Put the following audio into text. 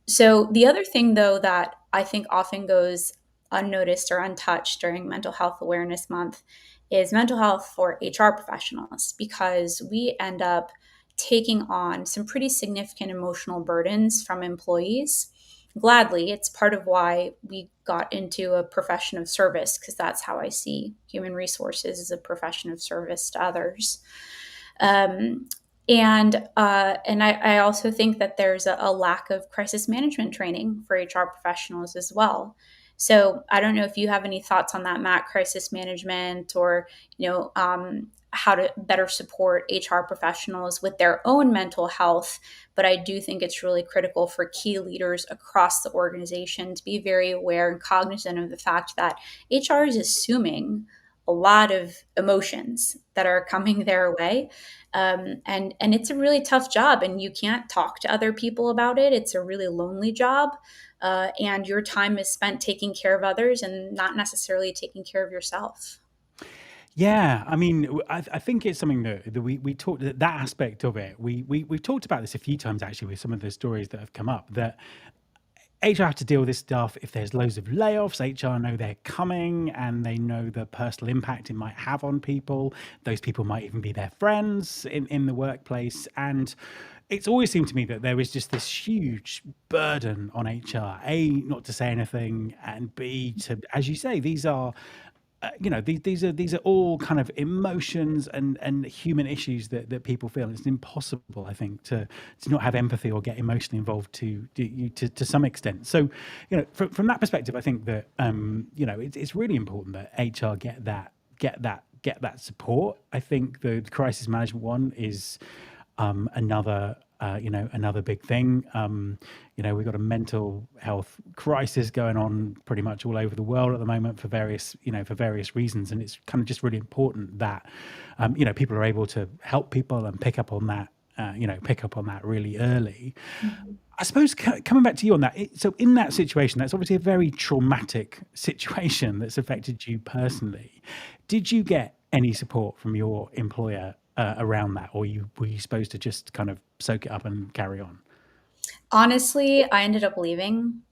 So the other thing though that I think often goes unnoticed or untouched during Mental Health Awareness Month is mental health for HR professionals, because we end up taking on some pretty significant emotional burdens from employees. Gladly, it's part of why we got into a profession of service, because that's how I see human resources, as a profession of service to others. Um, and I also think that there's a lack of crisis management training for HR professionals as well. So I don't know if you have any thoughts on that, Matt, crisis management, or how to better support HR professionals with their own mental health. But I do think it's really critical for key leaders across the organization to be very aware and cognizant of the fact that HR is assuming a lot of emotions that are coming their way, and it's a really tough job, and you can't talk to other people about it. It's a really lonely job, and your time is spent taking care of others and not necessarily taking care of yourself. Yeah, I mean, I think it's something that we talked that aspect of it. We've talked about this a few times actually with some of the stories that have come up, that HR have to deal with this stuff. If there's loads of layoffs, HR know they're coming and they know the personal impact it might have on people. Those people might even be their friends in the workplace. And it's always seemed to me that there was just this huge burden on HR. A, not to say anything, and B, to, as you say, these are these are all kind of emotions and human issues that people feel. It's impossible, I think, to not have empathy or get emotionally involved to some extent. So, from that perspective, I think that it's really important that HR get that support. I think the crisis management one is another big thing. We've got a mental health crisis going on pretty much all over the world at the moment for various reasons, and it's kind of just really important that people are able to help people and pick up on that really early. Mhm. I suppose coming back to you on that, so in that situation, that's obviously a very traumatic situation that's affected you personally. Did you get any support from your employer around that, or were you supposed to just kind of soak it up and carry on? Honestly, I ended up leaving.